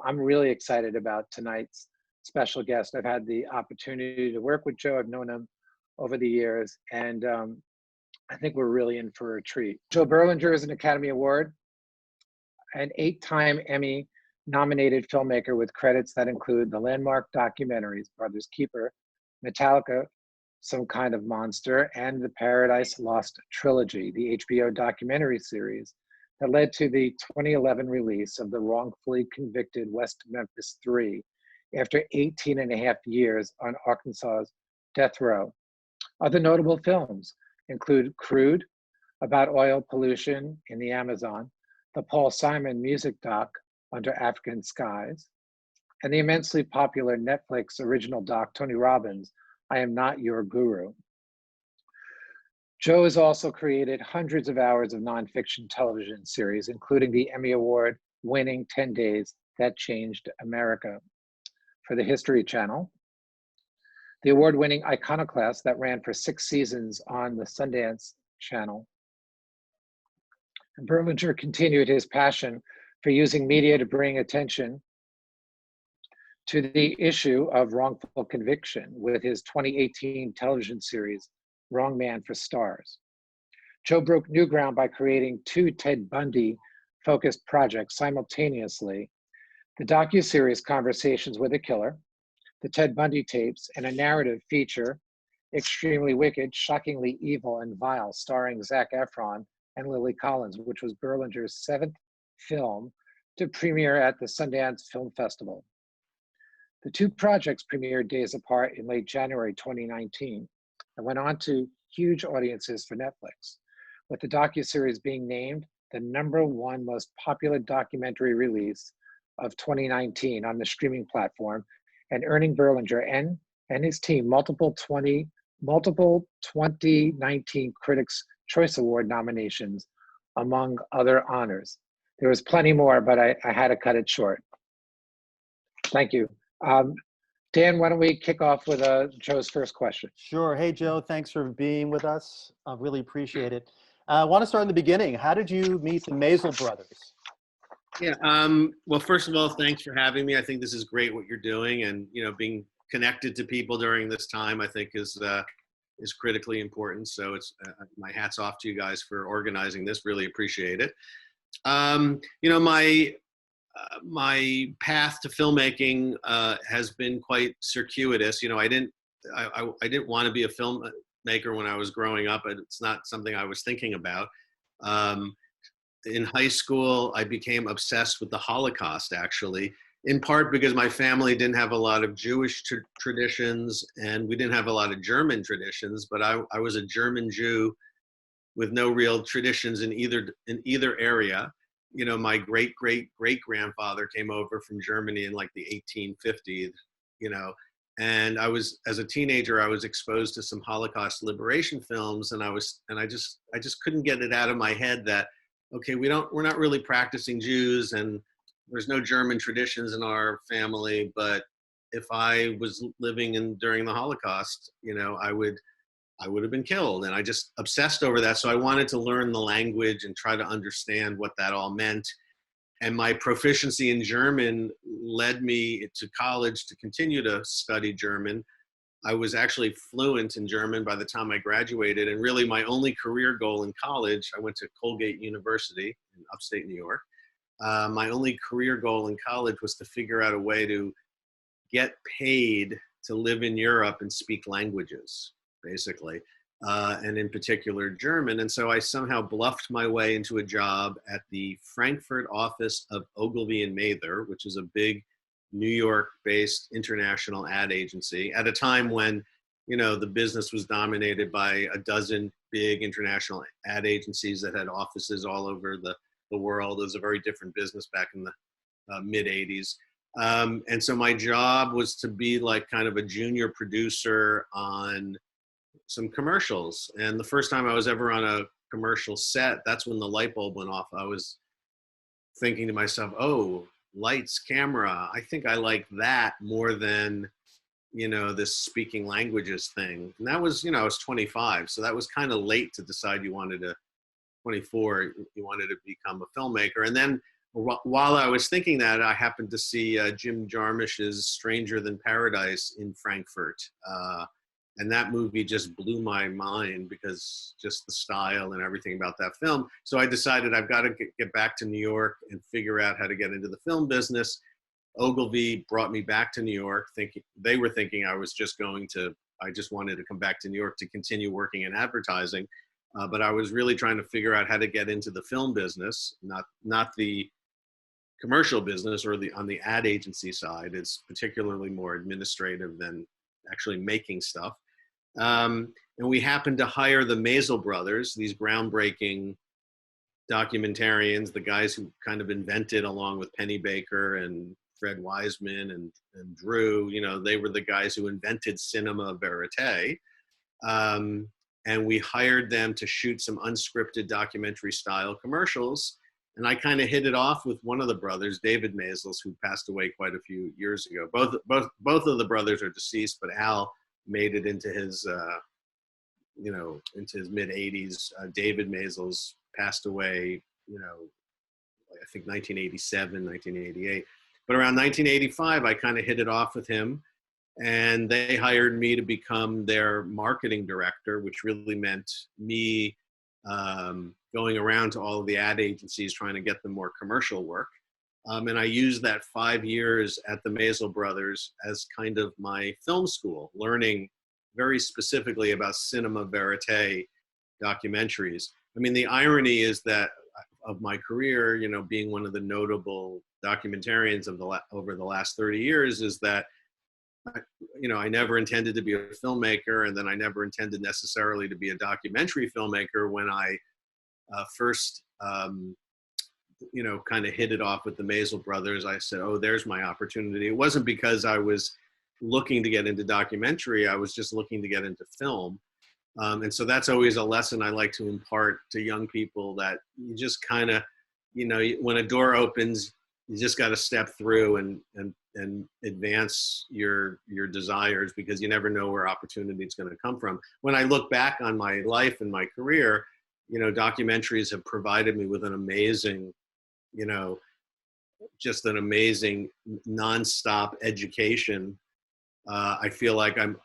I'm really excited about tonight's special guest. I've had the opportunity to work with Joe. I've known him over the years, and I think we're really in for a treat. Joe Berlinger is an Academy Award and 8-time Emmy nominated filmmaker with credits that include the landmark documentaries Brothers Keeper, Metallica, Some Kind of Monster, and the Paradise Lost trilogy, the HBO documentary series that led to the 2011 release of the wrongfully convicted West Memphis 3 after 18 and a half years on Arkansas's death row. Other notable films include Crude, about oil pollution in the Amazon, the Paul Simon music doc, Under African Skies, and the immensely popular Netflix original doc, Tony Robbins' I Am Not Your Guru. Joe has also created hundreds of hours of nonfiction television series, including the Emmy Award-winning 10 Days That Changed America for the History Channel, the award-winning Iconoclast that ran for 6 seasons on the Sundance Channel. And Berlinger continued his passion for using media to bring attention to the issue of wrongful conviction with his 2018 television series, Wrong Man for Stars. Joe broke new ground by creating 2 Ted Bundy-focused projects simultaneously: the docuseries Conversations with a Killer, the Ted Bundy tapes, and a narrative feature, Extremely Wicked, Shockingly Evil and Vile, starring Zac Efron and Lily Collins, which was Berlinger's 7th film to premiere at the Sundance Film Festival. The 2 projects premiered days apart in late January 2019 and went on to huge audiences for Netflix, with the docuseries being named the #1 most popular documentary release of 2019 on the streaming platform, and earning Berlinger and his team multiple 2019 Critics' Choice Award nominations, among other honors. There was plenty more, but I had to cut it short. Thank you. Dan, why don't we kick off with Joe's first question? Sure. Hey, Joe, thanks for being with us. I really appreciate it. I want to start in the beginning. How did you meet the Maisel brothers? Yeah. Well, first of all, thanks for having me. I think this is great what you're doing, and being connected to people during this time, I think is critically important. So it's my hat's off to you guys for organizing this. Really appreciate it. My path to filmmaking has been quite circuitous. I didn't want to be a filmmaker when I was growing up. It's not something I was thinking about. In high school, I became obsessed with the Holocaust, actually, in part because my family didn't have a lot of Jewish traditions and we didn't have a lot of German traditions, but I was a German Jew with no real traditions in either area. My great-great-great-grandfather came over from Germany in like the 1850s, and as a teenager, I was exposed to some Holocaust liberation films, and I just couldn't get it out of my head that, okay, we're not really practicing Jews, and there's no German traditions in our family, but if I was living during the Holocaust, I would have been killed. And I just obsessed over that. So I wanted to learn the language and try to understand what that all meant. And my proficiency in German led me to college to continue to study German. I was actually fluent in German by the time I graduated. And really my only career goal in college, I went to Colgate University in upstate New York. My only career goal in college was to figure out a way to get paid to live in Europe and speak languages, basically, and in particular German. And so I somehow bluffed my way into a job at the Frankfurt office of Ogilvy and Mather, which is a big New York-based international ad agency at a time when, the business was dominated by a dozen big international ad agencies that had offices all over the world. It was a very different business back in the mid 80s. And so my job was to be like kind of a junior producer on some commercials. And the first time I was ever on a commercial set, that's when the light bulb went off. I was thinking to myself, oh, lights, camera, I think I like that more than, this speaking languages thing. And that was, I was 25. So that was kind of late to decide 24, you wanted to become a filmmaker. And then while I was thinking that, I happened to see Jim Jarmusch's Stranger Than Paradise in Frankfurt. And that movie just blew my mind because just the style and everything about that film. So I decided I've got to get back to New York and figure out how to get into the film business. Ogilvy brought me back to New York, they were thinking I just wanted to come back to New York to continue working in advertising. But I was really trying to figure out how to get into the film business, not the commercial business or on the ad agency side. It's particularly more administrative than actually making stuff. And we happened to hire the Maisel brothers, these groundbreaking documentarians, the guys who kind of invented, along with Penny Baker and Fred Wiseman and Drew, they were the guys who invented cinema verite. And we hired them to shoot some unscripted documentary style commercials. And I kind of hit it off with one of the brothers, David Maisels, who passed away quite a few years ago. Both of the brothers are deceased, but Al made it into his, into his mid 80s. David Maisels passed away, I think 1987, 1988. But around 1985, I kind of hit it off with him. And they hired me to become their marketing director, which really meant me going around to all of the ad agencies trying to get them more commercial work. And I used that 5 years at the Maisel Brothers as kind of my film school, learning very specifically about cinema verite documentaries. I mean, the irony is that of my career, being one of the notable documentarians over the last 30 years, is that I never intended to be a filmmaker, and then I never intended necessarily to be a documentary filmmaker. When I first, kind of hit it off with the Maisel brothers, I said, oh, there's my opportunity. It wasn't because I was looking to get into documentary. I was just looking to get into film. And so that's always a lesson I like to impart to young people, that you just kind of, when a door opens, you just got to step through and advance your desires, because you never know where opportunity is going to come from. When I look back on my life and my career, documentaries have provided me with an amazing, just an amazing nonstop education. I feel like I'm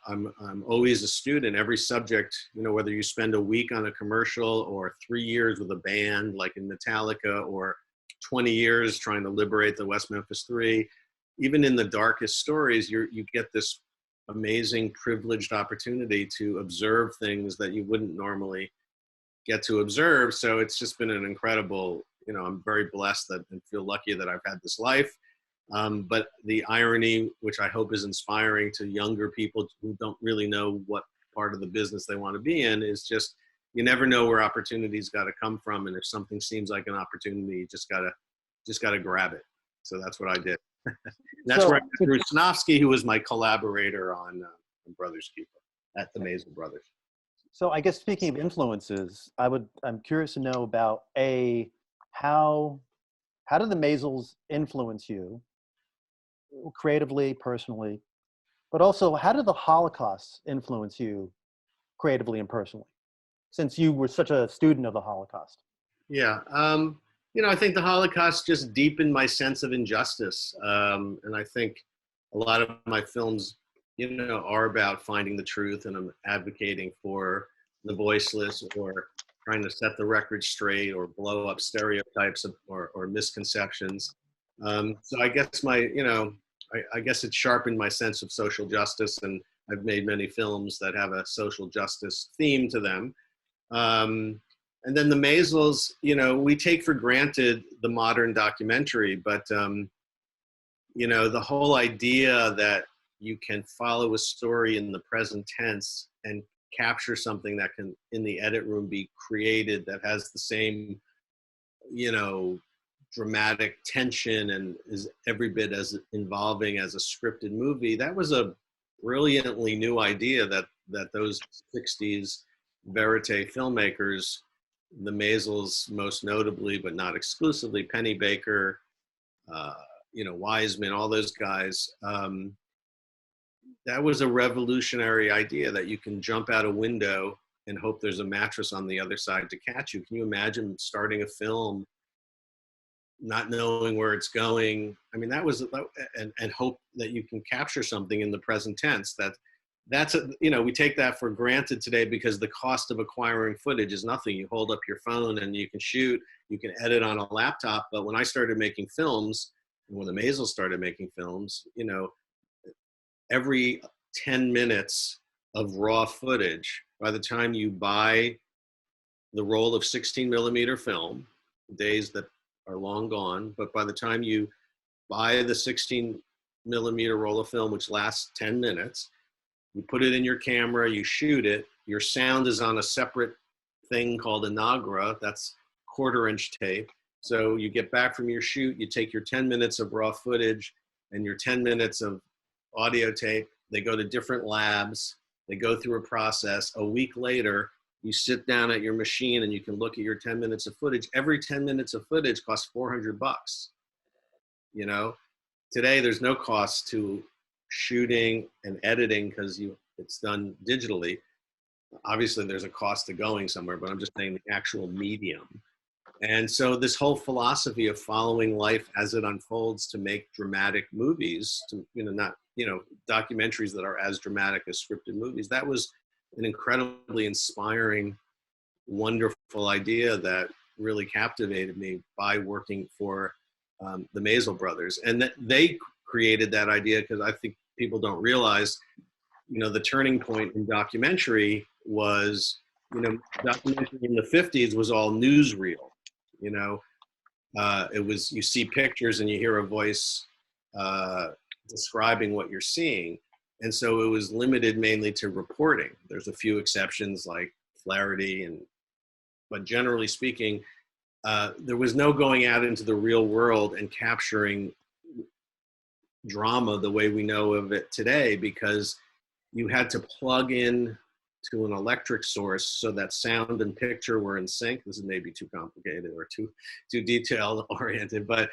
always a student. Every subject, whether you spend a week on a commercial or 3 years with a band like in Metallica, or 20 years trying to liberate the West Memphis 3, even in the darkest stories, you get this amazing privileged opportunity to observe things that you wouldn't normally get to observe. So it's just been an incredible, I'm very blessed and feel lucky that I've had this life. But the irony, which I hope is inspiring to younger people who don't really know what part of the business they want to be in, is just, you never know where opportunities got to come from. And if something seems like an opportunity, you just gotta grab it. So that's what I did. That's where I met Bruce Sinofsky, who was my collaborator on Brothers Keeper at the Maisel Brothers. So I guess, speaking of influences, I'm curious to know about how did the Maisels influence you creatively, personally, but also how did the Holocaust influence you creatively and personally, since you were such a student of the Holocaust? Yeah. I think the Holocaust just deepened my sense of injustice. And I think a lot of my films, are about finding the truth, and I'm advocating for the voiceless, or trying to set the record straight, or blow up stereotypes or misconceptions. So I guess I guess it sharpened my sense of social justice, and I've made many films that have a social justice theme to them. And then the Maisels, we take for granted the modern documentary, but, the whole idea that you can follow a story in the present tense and capture something that can, in the edit room, be created that has the same, dramatic tension and is every bit as involving as a scripted movie, that was a brilliantly new idea that those 60s verite filmmakers, the Maisels most notably, but not exclusively, Penny Baker, Wiseman, all those guys, that was a revolutionary idea, that you can jump out a window and hope there's a mattress on the other side to catch you. Can you imagine starting a film not knowing where it's going. I mean, that was, and hope that you can capture something in the present tense. That's we take that for granted today because the cost of acquiring footage is nothing. You hold up your phone and you can shoot, you can edit on a laptop. But when I started making films, and when the Maisels started making films, every 10 minutes of raw footage, by the time you buy the roll of 16 millimeter film, days that are long gone, but by the time you buy the 16 millimeter roll of film, which lasts 10 minutes, you put it in your camera, you shoot it, your sound is on a separate thing called a Nagra, that's 1/4-inch tape. So you get back from your shoot, you take your 10 minutes of raw footage and your 10 minutes of audio tape, they go to different labs, they go through a process. A week later, you sit down at your machine and you can look at your 10 minutes of footage. Every 10 minutes of footage costs $400. Today there's no cost to shooting and editing because it's done digitally. Obviously there's a cost to going somewhere, but I'm just saying the actual medium. And so this whole philosophy of following life as it unfolds to make dramatic movies, documentaries that are as dramatic as scripted movies, that was an incredibly inspiring, wonderful idea that really captivated me by working for the Maisel brothers. And they created that idea because I think people don't realize, the turning point in documentary was, documentary in the 50s was all newsreel. It was, you see pictures and you hear a voice describing what you're seeing. And so it was limited mainly to reporting. There's a few exceptions like Flaherty, but generally speaking, there was no going out into the real world and capturing drama the way we know of it today, because you had to plug in to an electric source so that sound and picture were in sync. This is maybe too complicated or too detail oriented, but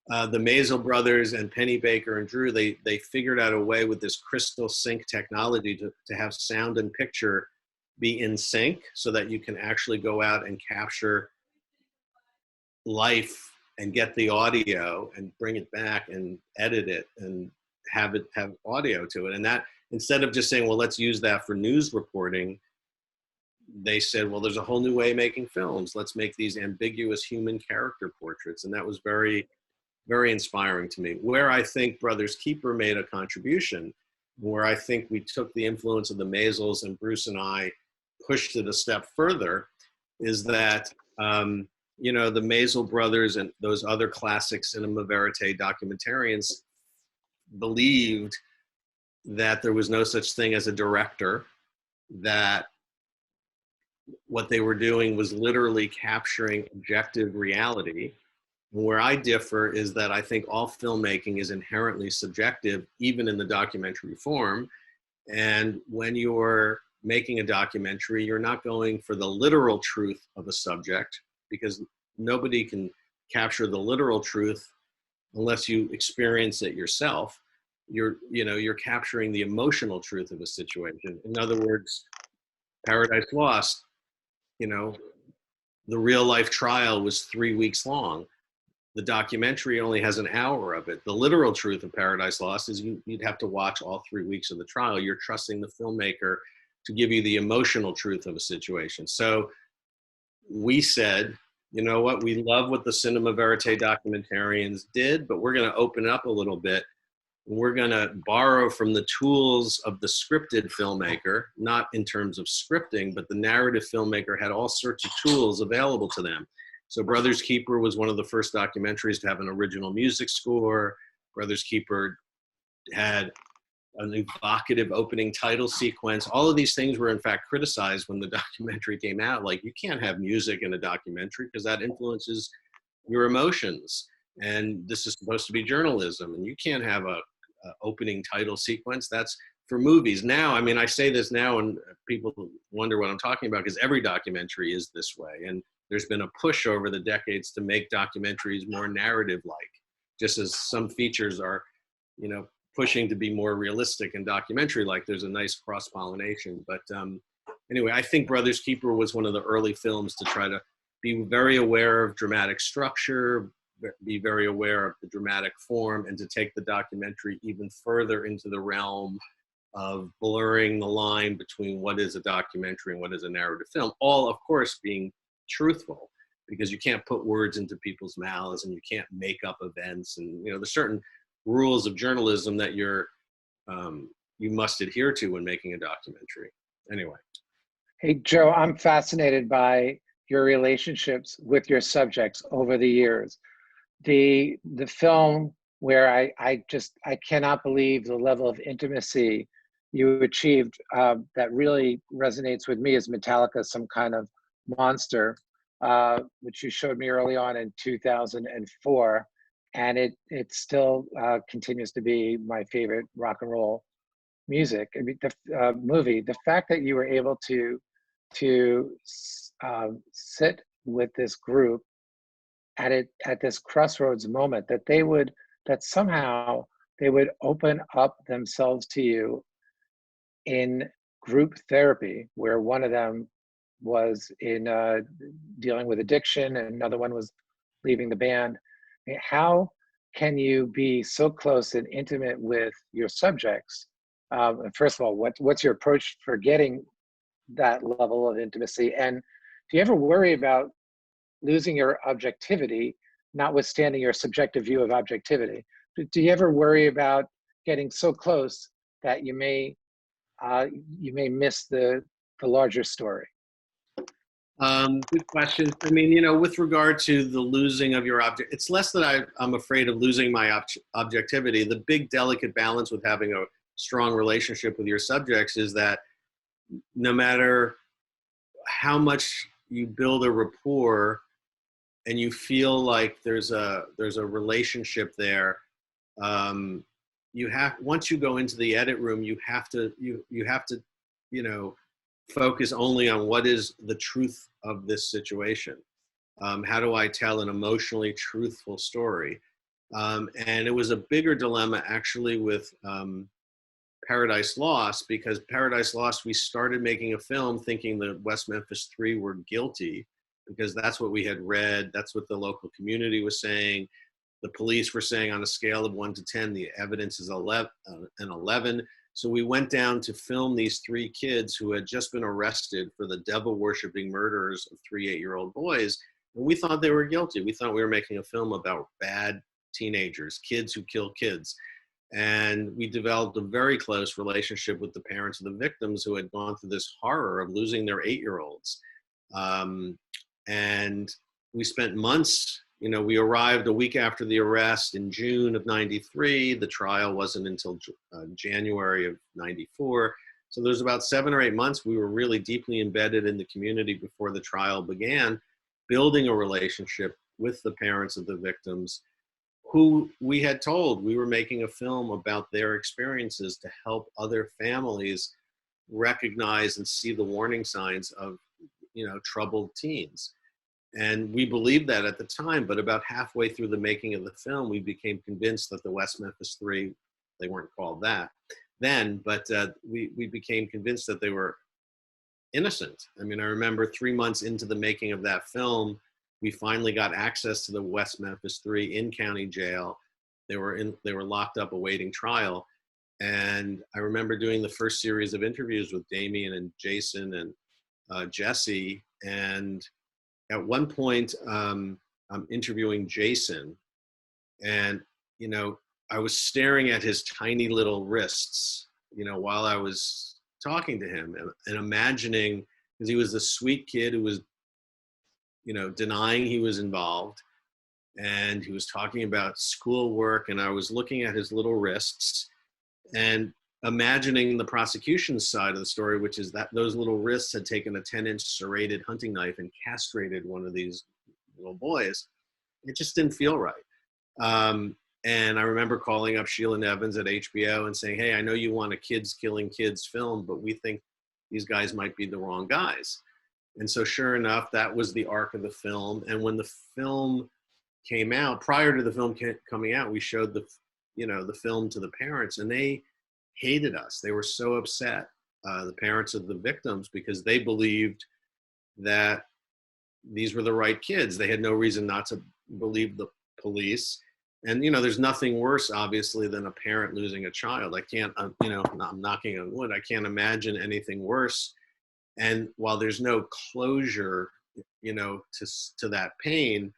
the Maisel brothers and Penny Baker and Drew, they figured out a way with this crystal sync technology to have sound and picture be in sync so that you can actually go out and capture life and get the audio and bring it back and edit it and have audio to it. And that, instead of just saying, well, let's use that for news reporting, they said, well, there's a whole new way of making films. Let's make these ambiguous human character portraits. And that was very, very inspiring to me. Where I think Brothers Keeper made a contribution, where I think we took the influence of the Maisels and Bruce and I pushed it a step further, is that, the Maisel brothers and those other classic cinema verite documentarians believed that there was no such thing as a director, that what they were doing was literally capturing objective reality. Where I differ is that I think all filmmaking is inherently subjective, even in the documentary form. And when you're making a documentary, you're not going for the literal truth of a subject, because nobody can capture the literal truth unless you experience it yourself. You're capturing the emotional truth of a situation. In other words, Paradise Lost, the real life trial was 3 weeks long. The documentary only has an hour of it. The literal truth of Paradise Lost is you'd have to watch all 3 weeks of the trial. You're trusting the filmmaker to give you the emotional truth of a situation. So we said, you know what, we love what the cinema verite documentarians did, but we're going to open up a little bit. We're going to borrow from the tools of the scripted filmmaker, not in terms of scripting, but the narrative filmmaker had all sorts of tools available to them. So Brothers Keeper was one of the first documentaries to have an original music score. Brothers Keeper had an evocative opening title sequence. All of these things were in fact criticized when the documentary came out. Like, you can't have music in a documentary because that influences your emotions. And this is supposed to be journalism. And you can't have a opening title sequence. That's for movies. Now, I mean, I say this now and people wonder what I'm talking about, because every documentary is this way. And there's been a push over the decades to make documentaries more narrative-like, just as some features are, pushing to be more realistic and documentary-like. There's a nice cross-pollination. But anyway, I think Brothers Keeper was one of the early films to try to be very aware of dramatic structure, be very aware of the dramatic form and to take the documentary even further into the realm of blurring the line between what is a documentary and what is a narrative film, all of course being truthful, because you can't put words into people's mouths and you can't make up events, and there's certain rules of journalism that you must adhere to when making a documentary. Anyway. Hey, Joe, I'm fascinated by your relationships with your subjects over the years. The film where I cannot believe the level of intimacy you achieved that really resonates with me is Metallica, Some Kind of Monster, which you showed me early on in 2004. And it still continues to be my favorite rock and roll music. I mean, the movie, the fact that you were able to sit with this group at this crossroads moment, that somehow they would open up themselves to you in group therapy, where one of them was in dealing with addiction and another one was leaving the band. I mean, how can you be so close and intimate with your subjects? First of all, what's your approach for getting that level of intimacy? And do you ever worry about losing your objectivity, notwithstanding your subjective view of objectivity? Do you ever worry about getting so close that you may miss the larger story? Good question. I mean, with regard to the losing of your object, it's less that I'm afraid of losing my objectivity. The big delicate balance with having a strong relationship with your subjects is that no matter how much you build a rapport and you feel like there's a relationship there, once you go into the edit room, you have to focus only on what is the truth of this situation. How do I tell an emotionally truthful story? And it was a bigger dilemma actually with Paradise Lost, because Paradise Lost, we started making a film thinking the West Memphis Three were guilty, because that's what we had read. That's what the local community was saying. The police were saying on a scale of 1 to 10, the evidence is an 11. So we went down to film these 3 kids who had just been arrested for the devil-worshipping murders of 3 8-year-old boys. And we thought they were guilty. We thought we were making a film about bad teenagers, kids who kill kids. And we developed a very close relationship with the parents of the victims who had gone through this horror of losing their 8-year-olds. And we spent months, we arrived a week after the arrest in June of '93. The trial wasn't until January of '94. So there's about 7 or 8 months we were really deeply embedded in the community before the trial began, building a relationship with the parents of the victims, who we had told we were making a film about their experiences to help other families recognize and see the warning signs of, troubled teens. And we believed that at the time, but about halfway through the making of the film, we became convinced that the West Memphis Three, they weren't called that then, but we became convinced that they were innocent. I mean, I remember 3 months into the making of that film, we finally got access to the West Memphis Three in county jail. They were locked up awaiting trial. And I remember doing the first series of interviews with Damien and Jason and Jesse. And at one point, I'm interviewing Jason, and, I was staring at his tiny little wrists, while I was talking to him and imagining, because he was the sweet kid who was, denying he was involved, and he was talking about schoolwork, and I was looking at his little wrists and imagining the prosecution's side of the story, which is that those little wrists had taken a 10-inch serrated hunting knife and castrated one of these little boys. It just didn't feel right. And I remember calling up Sheila Nevins at HBO and saying, hey, I know you want a kids killing kids film, but we think these guys might be the wrong guys. And so sure enough, that was the arc of the film. And when the film came out, prior to the film coming out, we showed the film to the parents, and they hated us. They were so upset, the parents of the victims, because they believed that these were the right kids. They had no reason not to believe the police. And, you know, there's nothing worse, obviously, than a parent losing a child. I can't, you know, I'm knocking on wood, I can't imagine anything worse. And while there's no closure, you know, to that pain,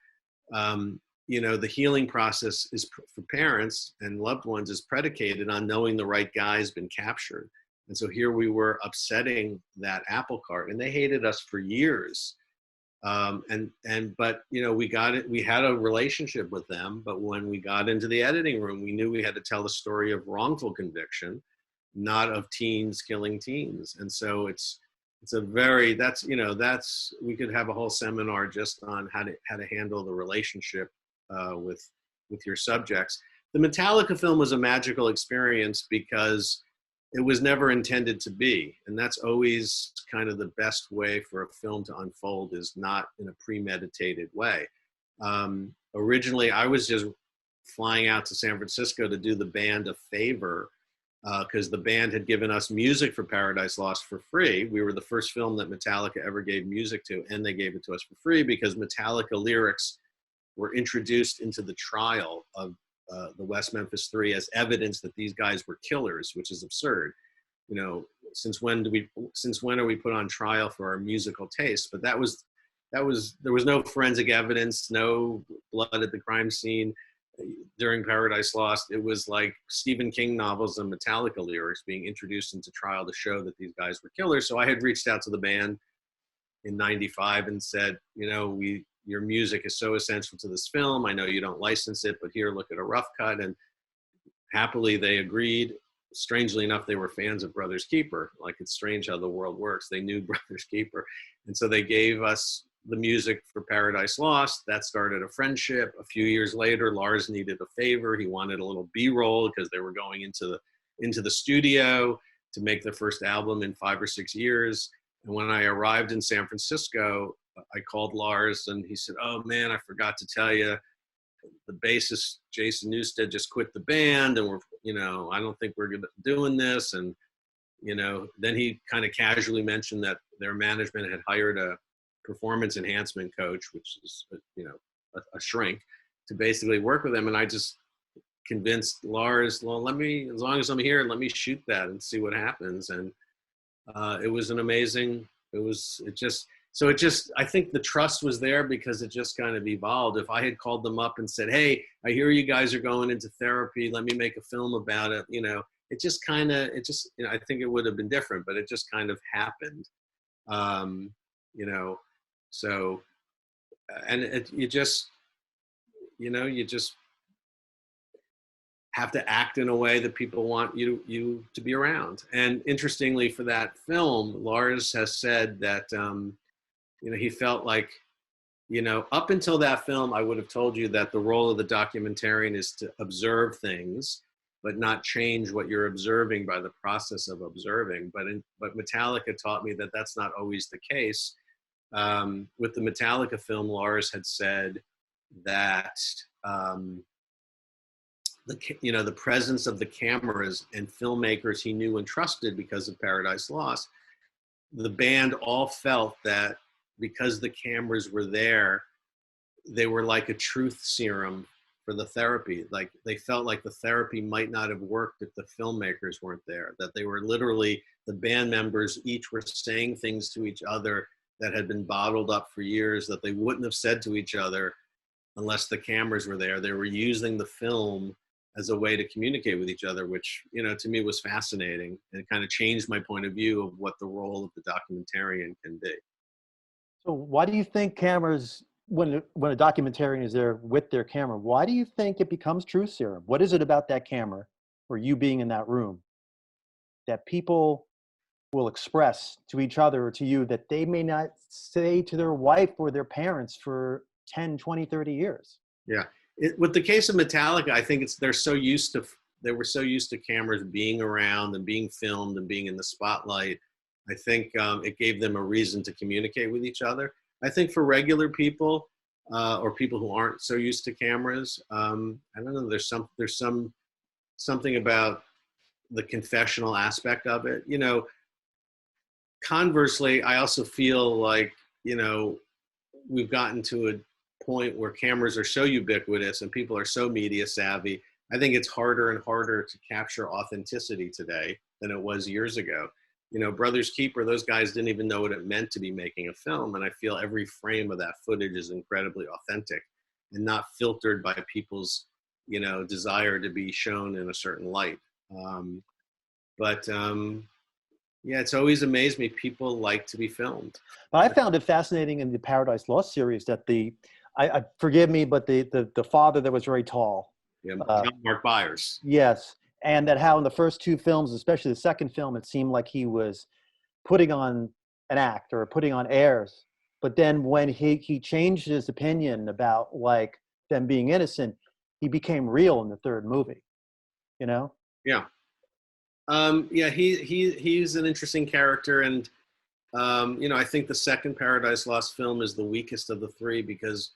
you know, the healing process is for parents and loved ones is predicated on knowing the right guy's been captured. And so here we were upsetting that apple cart, and they hated us for years. But you know, we got it. We had a relationship with them, but when we got into the editing room, we knew we had to tell the story of wrongful conviction, not of teens killing teens. And so it's a very, that's, you know, that's, we could have a whole seminar just on how to handle the relationship with your subjects. The Metallica film was a magical experience because it was never intended to be. And that's always kind of the best way for a film to unfold, is not in a premeditated way. Originally, I was just flying out to San Francisco to do the band a favor, because the band had given us music for Paradise Lost for free. We were the first film that Metallica ever gave music to, and they gave it to us for free because Metallica lyrics were introduced into the trial of the West Memphis Three as evidence that these guys were killers, which is absurd. You know, since when are we put on trial for our musical taste? But there was no forensic evidence, no blood at the crime scene during Paradise Lost. It was like Stephen King novels and Metallica lyrics being introduced into trial to show that these guys were killers. So I had reached out to the band in '95 and said, you know, your music is so essential to this film. I know you don't license it, but here, look at a rough cut. And happily they agreed. Strangely enough, they were fans of Brothers Keeper. Like, it's strange how the world works. They knew Brothers Keeper. And so they gave us the music for Paradise Lost. That started a friendship. A few years later, Lars needed a favor. He wanted a little B-roll because they were going into the studio to make their first album in 5 or 6 years. And when I arrived in San Francisco, I called Lars and he said, "Oh man, I forgot to tell you, the bassist Jason Newsted just quit the band, and I don't think we're doing this." And, you know, then he kind of casually mentioned that their management had hired a performance enhancement coach, which is, you know, a shrink, to basically work with them. And I just convinced Lars, well, as long as I'm here, let me shoot that and see what happens. And it was an amazing, I think the trust was there because it just kind of evolved. If I had called them up and said, "Hey, I hear you guys are going into therapy, let me make a film about it," you know, I think it would have been different, but it just kind of happened. You know, so, and you just have to act in a way that people want you to be around. And interestingly, for that film, Lars has said that, you know, he felt like, you know, up until that film, I would have told you that the role of the documentarian is to observe things, but not change what you're observing by the process of observing. But Metallica taught me that that's not always the case. With the Metallica film, Lars had said that, the presence of the cameras and filmmakers he knew and trusted because of Paradise Lost, the band all felt that because the cameras were there, they were like a truth serum for the therapy. Like, they felt like the therapy might not have worked if the filmmakers weren't there, that they were literally, the band members each were saying things to each other that had been bottled up for years that they wouldn't have said to each other unless the cameras were there. They were using the film as a way to communicate with each other, which, you know, to me was fascinating, and it kind of changed my point of view of what the role of the documentarian can be. So why do you think cameras, when a documentarian is there with their camera, why do you think it becomes truth serum? What is it about that camera, or you being in that room, that people will express to each other or to you that they may not say to their wife or their parents for 10, 20, 30 years? Yeah. With the case of Metallica, I think they were so used to cameras being around and being filmed and being in the spotlight. I think it gave them a reason to communicate with each other. I think for regular people or people who aren't so used to cameras, I don't know, there's something about the confessional aspect of it. You know, conversely, I also feel like, you know, we've gotten to a point where cameras are so ubiquitous and people are so media savvy, I think it's harder and harder to capture authenticity today than it was years ago. You know, Brothers Keeper, those guys didn't even know what it meant to be making a film. And I feel every frame of that footage is incredibly authentic and not filtered by people's, you know, desire to be shown in a certain light. Yeah, it's always amazed me. People like to be filmed. But I found it fascinating in the Paradise Lost series that I forgive me, but the father that was very tall. Yeah, John Mark Byers. Yes. And that how in the first two films, especially the second film, it seemed like he was putting on an act or putting on airs. But then when he changed his opinion about like them being innocent, he became real in the third movie, you know? Yeah. Yeah, he's an interesting character. And, you know, I think the second Paradise Lost film is the weakest of the three because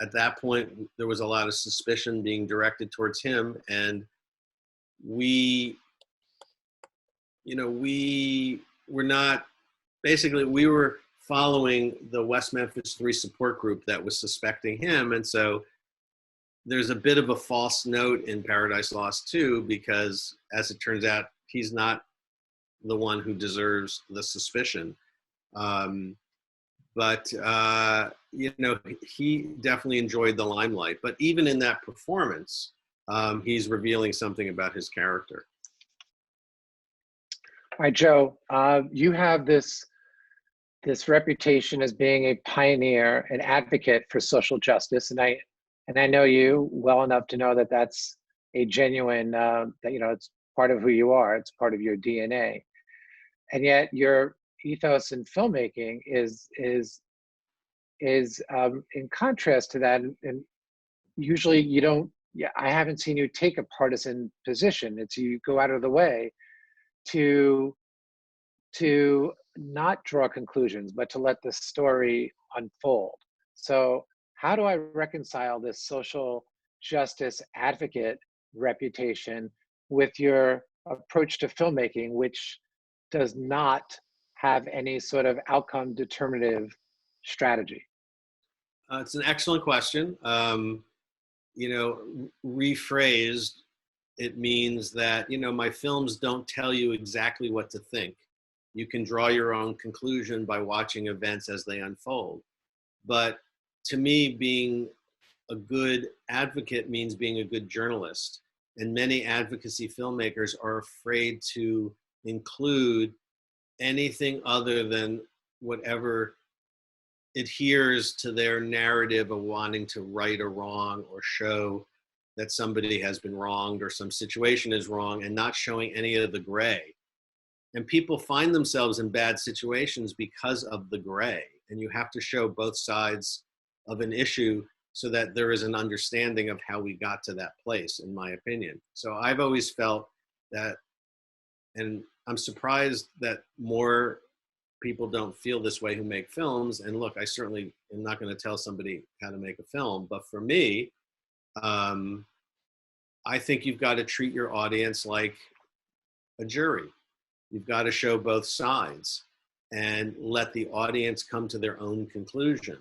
at that point there was a lot of suspicion being directed towards him. And we were following the West Memphis 3 support group that was suspecting him. And so there's a bit of a false note in Paradise Lost 2 because as it turns out, he's not the one who deserves the suspicion. You know, he definitely enjoyed the limelight, but even in that performance, he's revealing something about his character. All right, Joe, you have this reputation as being a pioneer, an advocate for social justice, and I know you well enough to know that that's a genuine, that, you know, it's part of who you are, it's part of your DNA, and yet your ethos in filmmaking is in contrast to that, and usually you don't. Yeah, I haven't seen you take a partisan position. It's you go out of the way to not draw conclusions, but to let the story unfold. So how do I reconcile this social justice advocate reputation with your approach to filmmaking, which does not have any sort of outcome determinative strategy? It's an excellent question. You know, rephrased, it means that, you know, my films don't tell you exactly what to think. You can draw your own conclusion by watching events as they unfold. But to me, being a good advocate means being a good journalist. And many advocacy filmmakers are afraid to include anything other than whatever adheres to their narrative of wanting to right a wrong or show that somebody has been wronged or some situation is wrong, and not showing any of the gray. And people find themselves in bad situations because of the gray. And you have to show both sides of an issue so that there is an understanding of how we got to that place, in my opinion. So I've always felt that, and I'm surprised that more people don't feel this way who make films. And look, I certainly am not going to tell somebody how to make a film, but for me, I think you've got to treat your audience like a jury. You've got to show both sides and let the audience come to their own conclusion.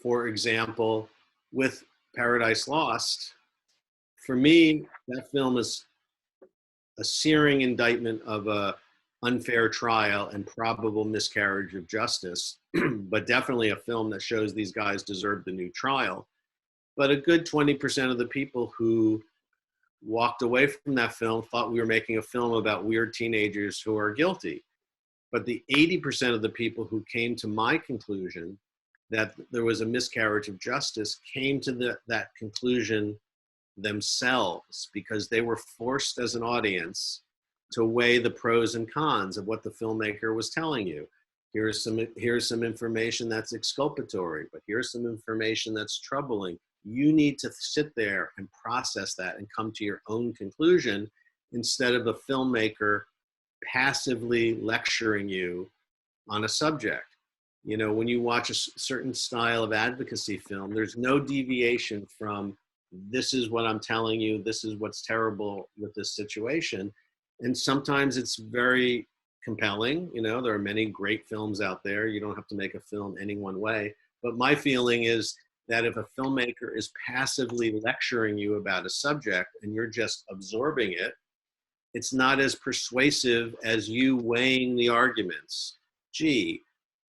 For example, with Paradise Lost, for me, that film is a searing indictment of a unfair trial and probable miscarriage of justice, but definitely a film that shows these guys deserve the new trial. But a good 20% of the people who walked away from that film thought we were making a film about weird teenagers who are guilty. But the 80% of the people who came to my conclusion that there was a miscarriage of justice came to that conclusion themselves because they were forced as an audience to weigh the pros and cons of what the filmmaker was telling you. Here's some information that's exculpatory, but here's some information that's troubling. You need to sit there and process that and come to your own conclusion instead of a filmmaker passively lecturing you on a subject. You know, when you watch a certain style of advocacy film, there's no deviation from this is what I'm telling you, this is what's terrible with this situation. And sometimes it's very compelling. You know, there are many great films out there. You don't have to make a film any one way. But my feeling is that if a filmmaker is passively lecturing you about a subject and you're just absorbing it, it's not as persuasive as you weighing the arguments. Gee,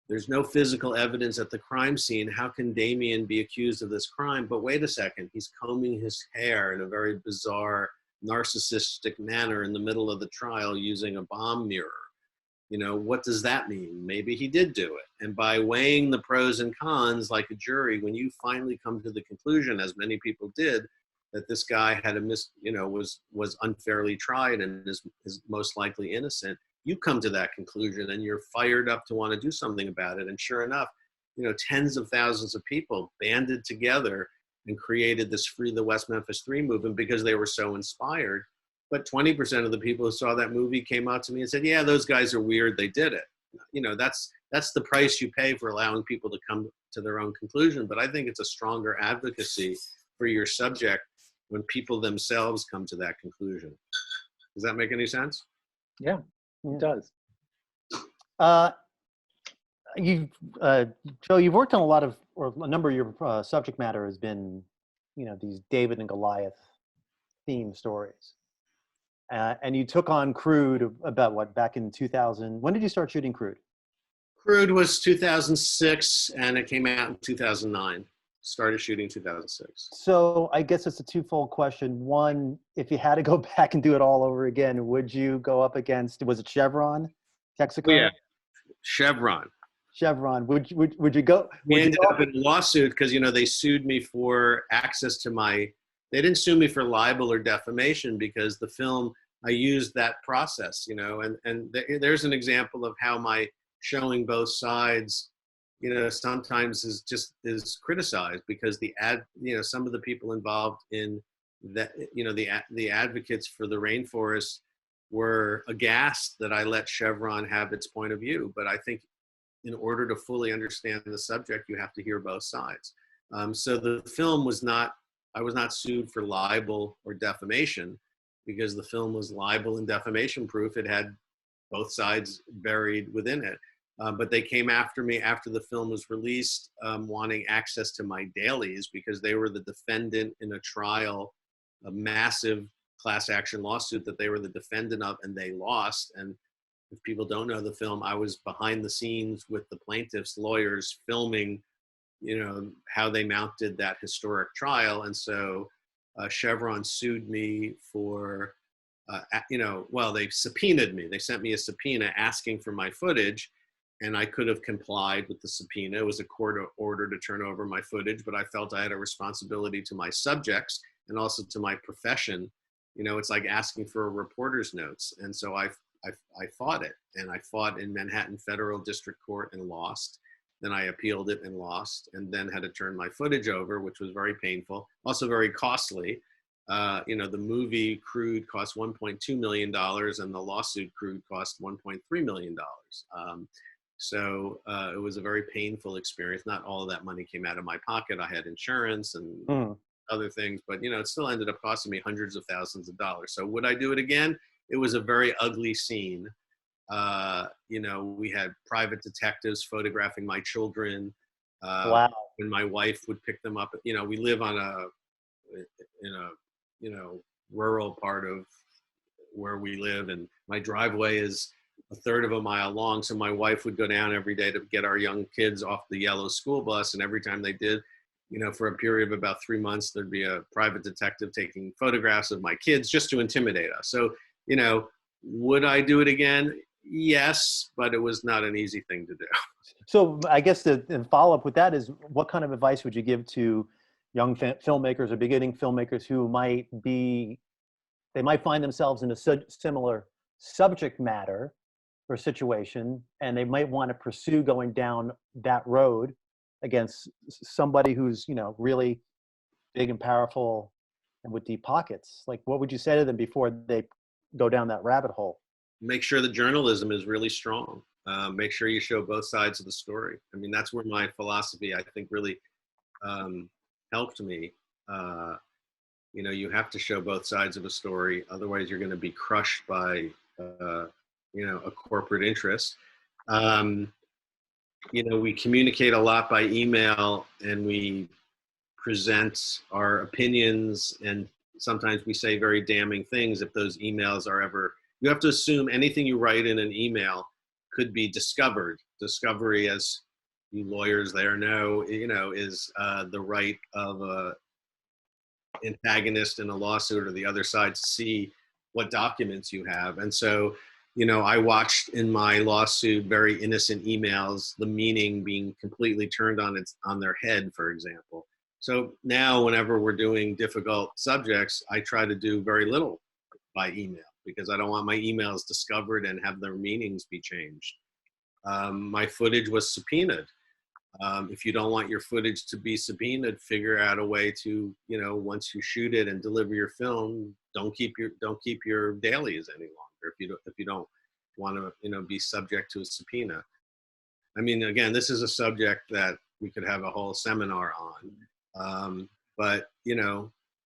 there's no physical evidence at the crime scene. How can Damien be accused of this crime? But wait a second, he's combing his hair in a very bizarre, narcissistic manner in the middle of the trial using a bomb mirror. You know, what does that mean? Maybe he did do it. And by weighing the pros and cons like a jury, when you finally come to the conclusion, as many people did, that this guy had was unfairly tried and is most likely innocent, you come to that conclusion and you're fired up to want to do something about it. And sure enough, you know, tens of thousands of people banded together and created this Free the West Memphis 3 movement because they were so inspired. But 20% of the people who saw that movie came out to me and said, yeah, those guys are weird, they did it. You know, that's the price you pay for allowing people to come to their own conclusion. But I think it's a stronger advocacy for your subject when people themselves come to that conclusion. Does that make any sense? Yeah, it does. Joe, you've worked on a number of your subject matter has been, you know, these David and Goliath theme stories. And you took on Crude about back in 2000. When did you start shooting Crude? Crude was 2006 and it came out in 2009. Started shooting 2006. So I guess it's a twofold question. One, if you had to go back and do it all over again, would you go up against, was it Chevron? Texaco? Yeah, Chevron. Chevron. Would you go? We ended up in a lawsuit because, you know, they sued me for access to they didn't sue me for libel or defamation because the film, I used that process, you know, and there's an example of how my showing both sides, you know, sometimes is criticized because some of the people involved in that, you know, the advocates for the rainforest were aghast that I let Chevron have its point of view. But I think in order to fully understand the subject, you have to hear both sides. So the film I was not sued for libel or defamation because the film was libel and defamation proof. It had both sides buried within it. But they came after me after the film was released, wanting access to my dailies because they were the defendant in a trial, a massive class action lawsuit that they were the defendant of, and they lost. And if people don't know the film, I was behind the scenes with the plaintiffs' lawyers filming, you know, how they mounted that historic trial. And so Chevron sued me for, they subpoenaed me. They sent me a subpoena asking for my footage. And I could have complied with the subpoena. It was a court order to turn over my footage, but I felt I had a responsibility to my subjects and also to my profession. You know, it's like asking for a reporter's notes. And so I fought it, and I fought in Manhattan Federal District Court and lost. Then I appealed it and lost, and then had to turn my footage over, which was very painful, also very costly. You know, the movie Crude cost $1.2 million, and the lawsuit Crude cost $1.3 million. So it was a very painful experience. Not all of that money came out of my pocket. I had insurance and other things, but, you know, it still ended up costing me hundreds of thousands of dollars. So would I do it again? It was a very ugly scene. You know, we had private detectives photographing my children. Wow. When my wife would pick them up, you know, we live in a, you know, rural part of where we live, and my driveway is a third of a mile long. So my wife would go down every day to get our young kids off the yellow school bus. And every time they did, you know, for a period of about 3 months, there'd be a private detective taking photographs of my kids just to intimidate us. So, you know, would I do it again? Yes, but it was not an easy thing to do. So I guess the follow up with that is, what kind of advice would you give to young filmmakers or beginning filmmakers who might find themselves in a similar subject matter or situation, and they might want to pursue going down that road against somebody who's, you know, really big and powerful and with deep pockets? Like, what would you say to them before they go down that rabbit hole? Make sure the journalism is really strong. Make sure you show both sides of the story. I mean, that's where my philosophy, I think, really helped me. You know, you have to show both sides of a story. Otherwise, you're going to be crushed by a corporate interest. We communicate a lot by email, and we present our opinions, and sometimes we say very damning things if those emails are ever, you have to assume anything you write in an email could be discovered. Discovery, as you lawyers there know, is the right of a antagonist in a lawsuit or the other side to see what documents you have. And so, I watched in my lawsuit very innocent emails, the meaning being completely turned on their head, for example. So now whenever we're doing difficult subjects, I try to do very little by email because I don't want my emails discovered and have their meanings be changed. My footage was subpoenaed. If you don't want your footage to be subpoenaed, figure out a way to, once you shoot it and deliver your film, don't keep your dailies any longer if you don't want to, be subject to a subpoena. I mean, again, this is a subject that we could have a whole seminar on, but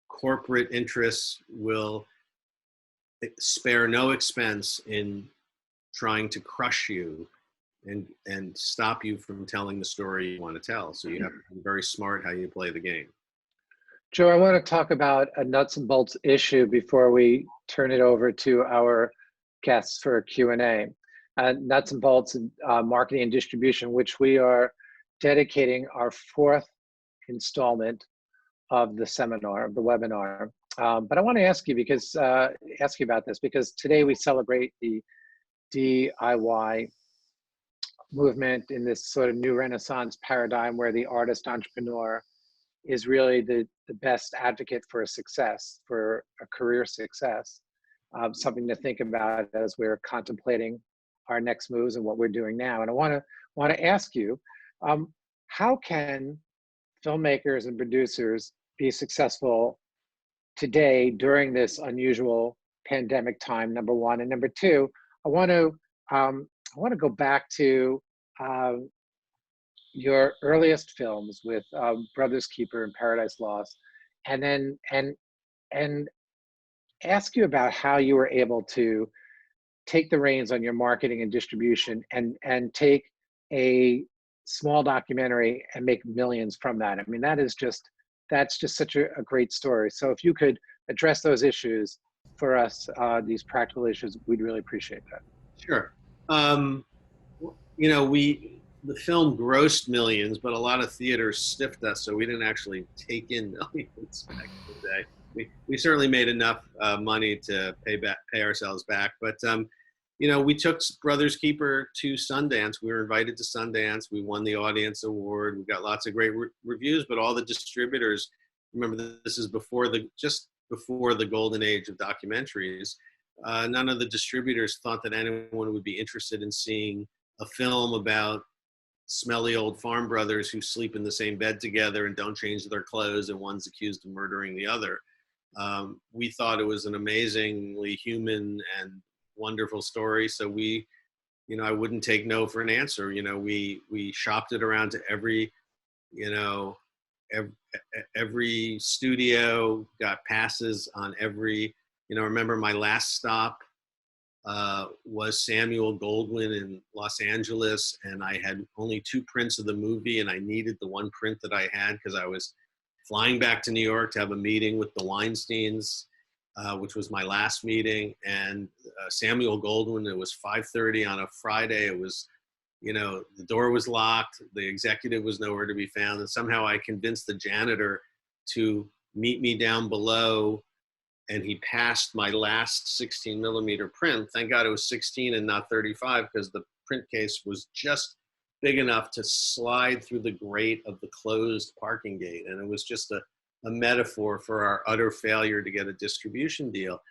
corporate interests will spare no expense in trying to crush you and stop you from telling the story you want to tell. So you have to be very smart how you play the game. Joe, I want to talk about a nuts and bolts issue before we turn it over to our guests for a Q&A. Nuts and bolts, marketing and distribution, which we are dedicating our 4th installment of the seminar, of the webinar. But I want to ask you about this because today we celebrate the DIY movement in this sort of new Renaissance paradigm where the artist entrepreneur is really the best advocate for a success, for a career success. Something to think about as we're contemplating our next moves and what we're doing now. And I want to ask you, how can filmmakers and producers be successful today during this unusual pandemic time, number one? And number two, I want to go back to your earliest films with Brothers Keeper and Paradise Lost, and then and ask you about how you were able to take the reins on your marketing and distribution and take a small documentary and make millions from that. I mean, that's just such a great story. So if you could address those issues for us, these practical issues, we'd really appreciate that. Sure. The film grossed millions, but a lot of theaters stiffed us, so we didn't actually take in millions back in the day. We certainly made enough money to pay ourselves back, but we took Brothers Keeper to Sundance. We were invited to Sundance. We won the audience award. We got lots of great reviews, but all the distributors, remember this is just before the golden age of documentaries. None of the distributors thought that anyone would be interested in seeing a film about smelly old farm brothers who sleep in the same bed together and don't change their clothes, and one's accused of murdering the other. We thought it was an amazingly human and wonderful story, so I wouldn't take no for an answer. We shopped it around to every studio, got passes on every, remember my last stop was Samuel Goldwyn in Los Angeles, and I had only 2 prints of the movie, and I needed the one print that I had because I was flying back to New York to have a meeting with the Weinsteins, which was my last meeting. And Samuel Goldwyn, it was 5:30 on a Friday. It was, the door was locked. The executive was nowhere to be found. And somehow I convinced the janitor to meet me down below, and he passed my last 16 millimeter print. Thank God it was 16 and not 35, because the print case was just big enough to slide through the grate of the closed parking gate. And it was just a metaphor for our utter failure to get a distribution deal.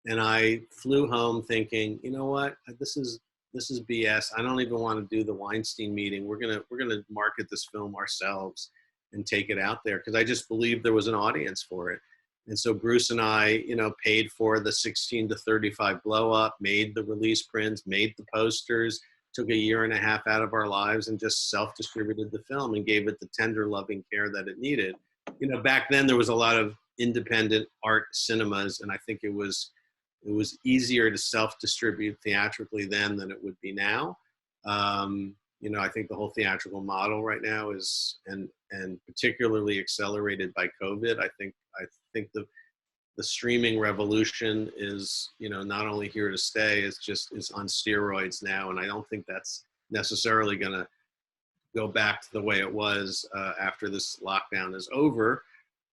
And I flew home thinking, you know what, this is BS. I don't even want to do the Weinstein meeting. We're gonna market this film ourselves and take it out there, because I just believed there was an audience for it. And so Bruce and I, paid for the 16 to 35 blow up, made the release prints, made the posters, took 1.5 years out of our lives and just self-distributed the film and gave it the tender, loving care that it needed. Back then there was a lot of independent art cinemas, and I think it was was easier to self-distribute theatrically then than it would be now. You know, I think the whole theatrical model right now is, and particularly accelerated by COVID. I think the streaming revolution is, you know, not only here to stay, is on steroids now, and I don't think that's necessarily going to go back to the way it was after this lockdown is over.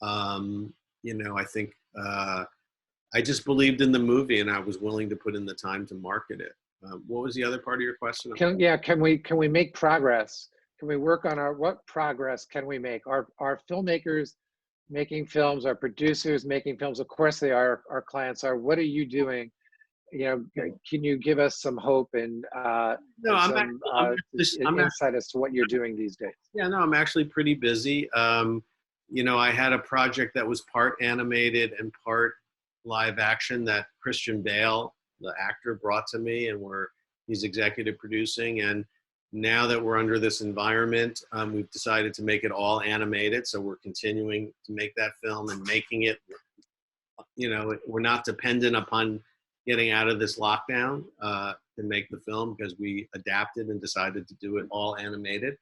You know, I think I just believed in the movie, and I was willing to put in the time to market it. What was the other part of your question? Can we make progress? Can we work on what progress can we make? Are filmmakers making films? Are producers making films? Of course they are. Our clients are. What are you doing? You know, can you give us some hope and some insight as to what you're doing these days? Yeah, no, I'm actually pretty busy. You know, I had a project that was part animated and part live action that Christian Bale, the actor, brought to me, and he's executive producing. And now that we're under this environment, we've decided to make it all animated. So we're continuing to make that film and making it, you know, we're not dependent upon getting out of this lockdown to make the film, because we adapted and decided to do it all animated.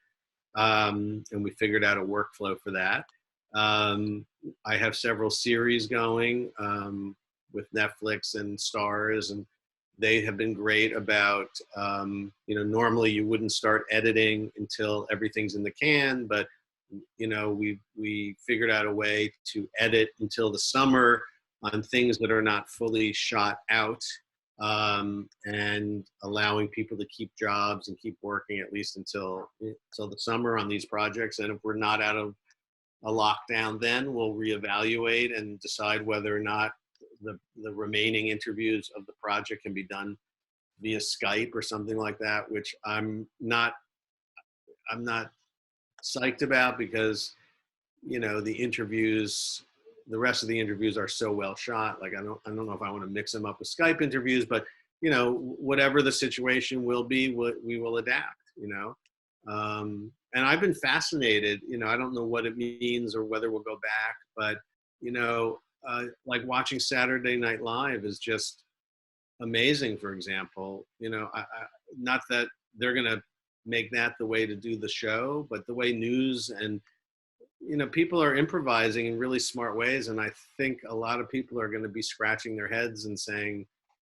And we figured out a workflow for that. I have several series going with Netflix and Stars, and they have been great about, you know, normally you wouldn't start editing until everything's in the can, but, you know, we figured out a way to edit until the summer on things that are not fully shot out, and allowing people to keep jobs and keep working at least until the summer on these projects. And if we're not out of a lockdown, then we'll reevaluate and decide whether or not the remaining interviews of the project can be done via Skype or something like that, which I'm not psyched about, because, you know, the rest of the interviews are so well shot. Like, I don't know if I want to mix them up with Skype interviews, but, you know, whatever the situation will be, we will adapt, you know. And I've been fascinated, you know, I don't know what it means or whether we'll go back, but, you know, like watching Saturday Night Live is just amazing, for example. You know, not that they're going to make that the way to do the show, but the way news and, you know, people are improvising in really smart ways. And I think a lot of people are going to be scratching their heads and saying,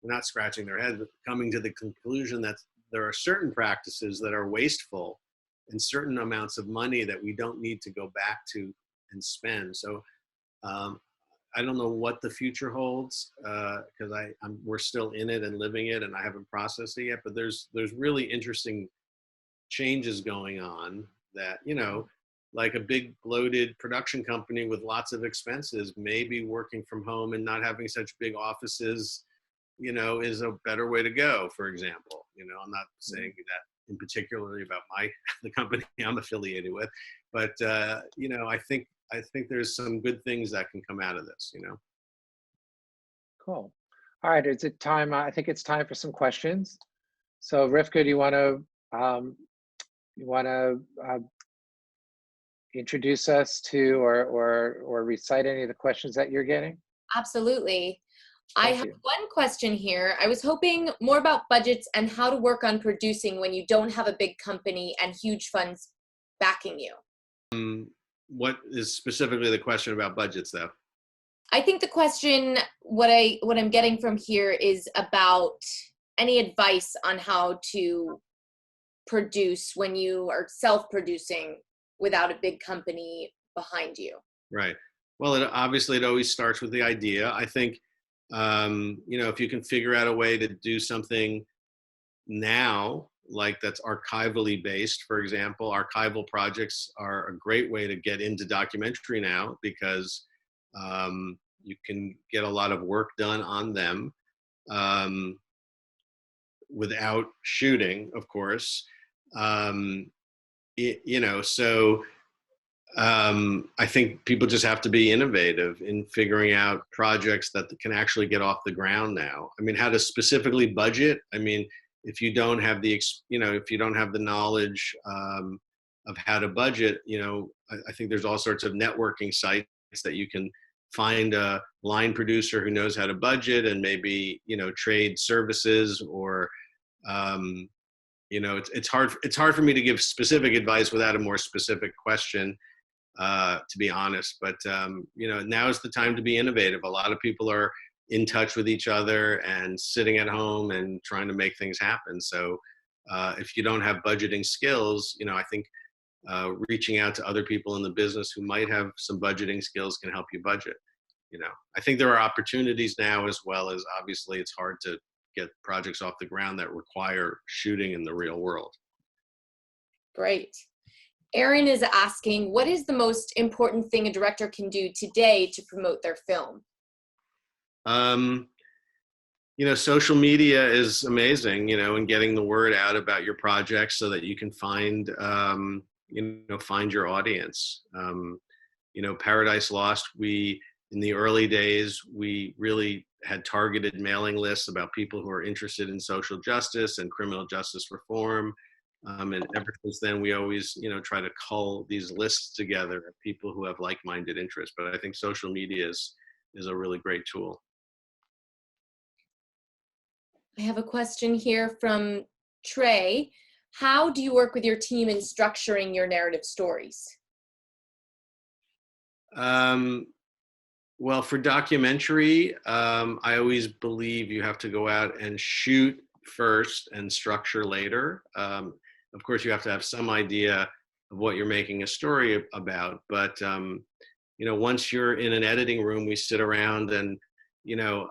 not scratching their heads, but coming to the conclusion that there are certain practices that are wasteful and certain amounts of money that we don't need to go back to and spend. So I don't know what the future holds, because we're still in it and living it, and I haven't processed it yet. But there's really interesting changes going on that, you know, like a big bloated production company with lots of expenses, maybe working from home and not having such big offices, you know, is a better way to go, for example. You know, I'm not saying that in particularly about the company I'm affiliated with, but you know, I think there's some good things that can come out of this, you know. Cool. All right, is it time? I think it's time for some questions. So Rivka, do you want to introduce us to or recite any of the questions that you're getting? Absolutely. Thank I have you. one question here. I was hoping more about budgets and how to work on producing when you don't have a big company and huge funds backing you. What is specifically the question about budgets, though? I think the question, what I'm getting from here is about any advice on how to produce when you are self-producing without a big company behind you. Right. Well, obviously it always starts with the idea. I think, you know, if you can figure out a way to do something now, like that's archivally based, for example, archival projects are a great way to get into documentary now, because you can get a lot of work done on them without shooting, of course. You know, so I think people just have to be innovative in figuring out projects that can actually get off the ground now. I mean, how to specifically budget? I mean, if you don't have if you don't have the knowledge of how to budget, you know, I think there's all sorts of networking sites that you can find a line producer who knows how to budget and maybe, you know, trade services or, you know, it's hard for me to give specific advice without a more specific question, to be honest. But, you know, now is the time to be innovative. A lot of people are in touch with each other and sitting at home and trying to make things happen. So if you don't have budgeting skills, you know, I think reaching out to other people in the business who might have some budgeting skills can help you budget. You know, I think there are opportunities now, as well as obviously it's hard to get projects off the ground that require shooting in the real world. Great. Aaron is asking, what is the most important thing a director can do today to promote their film? You know, social media is amazing, you know, and getting the word out about your projects so that you can find, you know, find your audience. You know, Paradise Lost, in the early days, we really had targeted mailing lists about people who are interested in social justice and criminal justice reform. And ever since then, we always, you know, try to cull these lists together of people who have like-minded interests. But I think social media is a really great tool. I have a question here from Trey. How do you work with your team in structuring your narrative stories? Well, for documentary, I always believe you have to go out and shoot first and structure later. Of course, you have to have some idea of what you're making a story about. But, you know, once you're in an editing room, we sit around and, you know,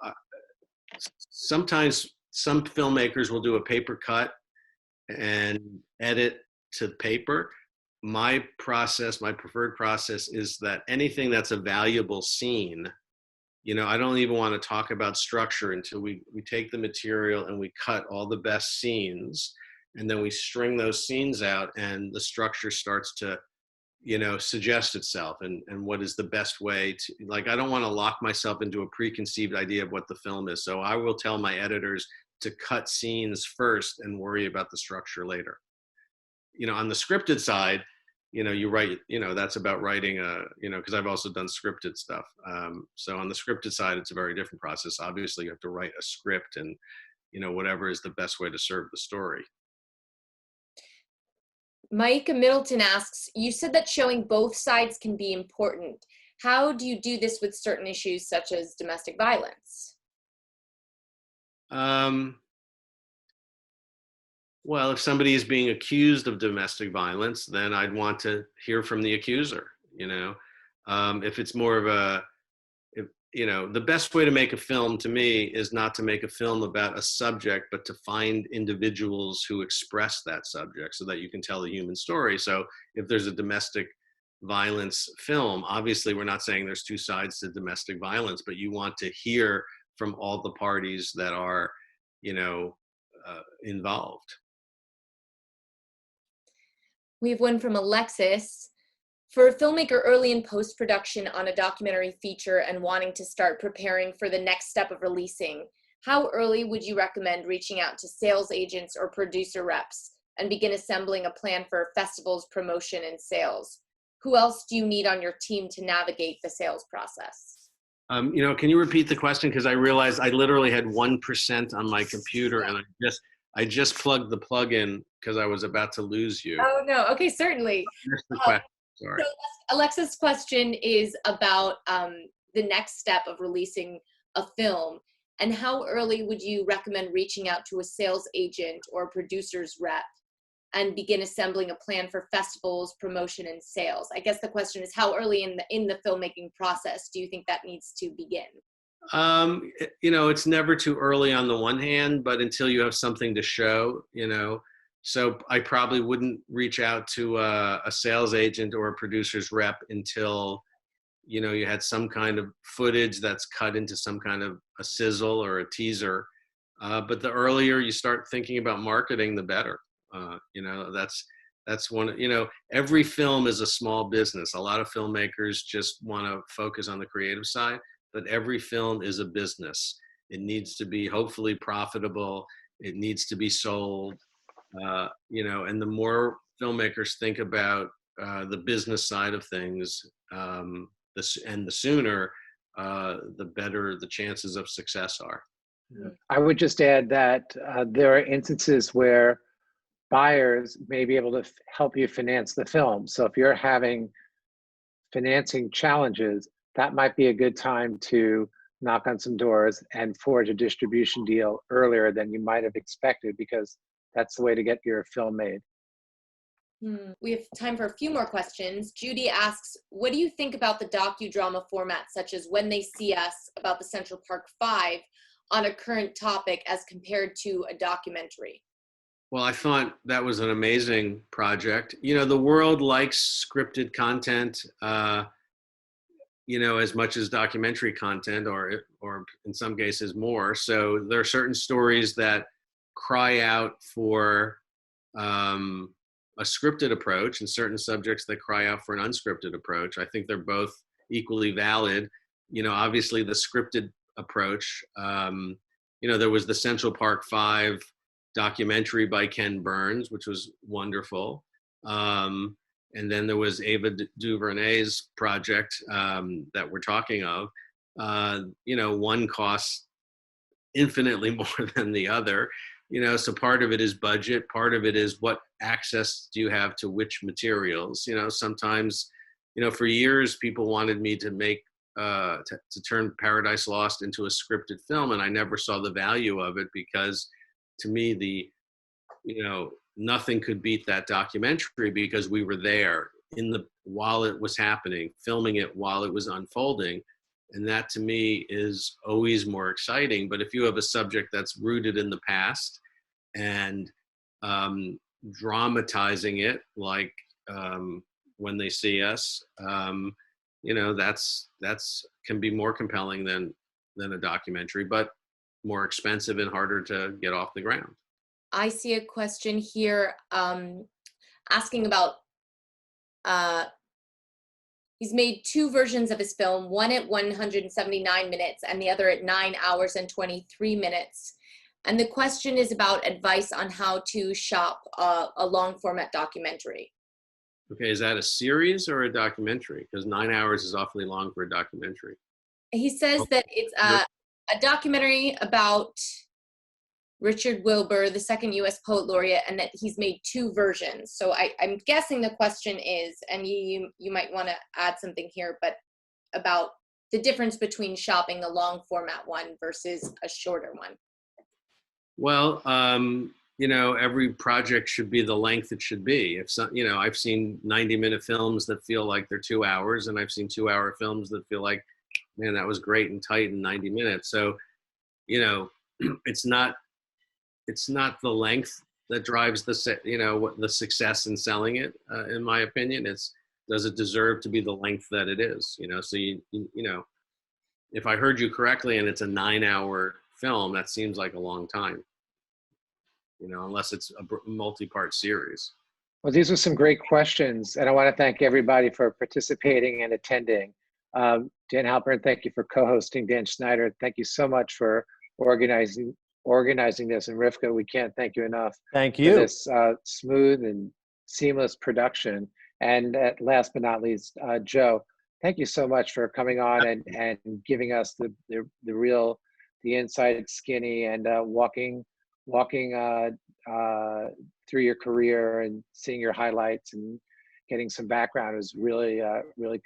sometimes some filmmakers will do a paper cut and edit to paper. My process, my preferred process, is that anything that's a valuable scene, you know, I don't even want to talk about structure until we take the material and we cut all the best scenes, and then we string those scenes out, and the structure starts to, you know, suggest itself and what is the best way to, like, I don't want to lock myself into a preconceived idea of what the film is. So I will tell my editors to cut scenes first and worry about the structure later. You know, on the scripted side, you know, you write, you know, that's about writing you know, because I've also done scripted stuff. So on the scripted side, it's a very different process. Obviously, you have to write a script and, you know, whatever is the best way to serve the story. Mike Middleton asks, you said that showing both sides can be important. How do you do this with certain issues such as domestic violence? Well, if somebody is being accused of domestic violence, then I'd want to hear from the accuser, you know. If it's more of you know, the best way to make a film to me is not to make a film about a subject, but to find individuals who express that subject so that you can tell the human story. So if there's a domestic violence film, obviously we're not saying there's two sides to domestic violence, but you want to hear from all the parties that are, you know, involved. We have one from Alexis. For a filmmaker early in post-production on a documentary feature and wanting to start preparing for the next step of releasing, how early would you recommend reaching out to sales agents or producer reps and begin assembling a plan for festivals, promotion, and sales? Who else do you need on your team to navigate the sales process? You know, can you repeat the question? Because I realized I literally had 1% on my computer, and I just plugged the plug in because I was about to lose you. Oh, no. Okay, certainly. Here's the question. Sorry. So Alexa's question is about the next step of releasing a film, and how early would you recommend reaching out to a sales agent or a producer's rep and begin assembling a plan for festivals, promotion, and sales? I guess the question is, how early in the filmmaking process do you think that needs to begin? You know, it's never too early on the one hand, but until you have something to show, you know. So I probably wouldn't reach out to a sales agent or a producer's rep until, you know, you had some kind of footage that's cut into some kind of a sizzle or a teaser. But the earlier you start thinking about marketing, the better. You know, that's one, you know, every film is a small business. A lot of filmmakers just want to focus on the creative side, but every film is a business. It needs to be hopefully profitable. It needs to be sold. You know, and the more filmmakers think about the business side of things, and the sooner, the better the chances of success are. I would just add that there are instances where buyers may be able to help you finance the film. So if you're having financing challenges, that might be a good time to knock on some doors and forge a distribution deal earlier than you might have expected, because that's the way to get your film made. We have time for a few more questions. Judy asks, what do you think about the docudrama format, such as When They See Us, about the Central Park Five, on a current topic as compared to a documentary? Well, I thought that was an amazing project. You know, the world likes scripted content, you know, as much as documentary content, or in some cases more. So there are certain stories that cry out for a scripted approach, and certain subjects that cry out for an unscripted approach. I think they're both equally valid. You know, obviously the scripted approach, you know, there was the Central Park Five documentary by Ken Burns, which was wonderful. And then there was Ava DuVernay's project that we're talking of. You know, one costs infinitely more than the other. You know, so part of it is budget, part of it is what access do you have to which materials. You know, sometimes, you know, for years people wanted me to make, to turn Paradise Lost into a scripted film, and I never saw the value of it, because to me, you know, nothing could beat that documentary, because we were there while it was happening, filming it while it was unfolding. And that to me is always more exciting. But if you have a subject that's rooted in the past and dramatizing it, like When They See Us, you know, that's can be more compelling than a documentary, but more expensive and harder to get off the ground. I see a question here asking about, he's made two versions of his film, one at 179 minutes and the other at 9 hours and 23 minutes. And the question is about advice on how to shop a long format documentary. Okay, is that a series or a documentary? Because 9 hours is awfully long for a documentary. He says that it's a documentary about Richard Wilbur, the second U.S. Poet Laureate, and that he's made two versions. So I'm guessing the question is, and you might want to add something here, but about the difference between shopping the long format one versus a shorter one. Well, you know, every project should be the length it should be. If some, you know, I've seen 90-minute films that feel like they're 2 hours, and I've seen 2-hour films that feel like, man, that was great and tight in 90 minutes. So, you know, it's not the length that drives the success in selling it. In my opinion, it's, does it deserve to be the length that it is? You know, so you know, if I heard you correctly, and it's a 9-hour film, that seems like a long time. You know, unless it's a multi-part series. Well, these are some great questions, and I want to thank everybody for participating and attending. Dan Halpern, thank you for co-hosting. Dan Schneider, thank you so much for organizing this, and Rivka, we can't thank you enough. Thank you. For this smooth and seamless production. And last but not least, Joe, thank you so much for coming on and giving us the inside skinny and walking through your career and seeing your highlights and getting some background is really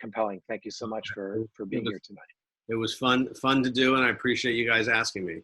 compelling. Thank you so much for being here tonight. It was fun to do, and I appreciate you guys asking me.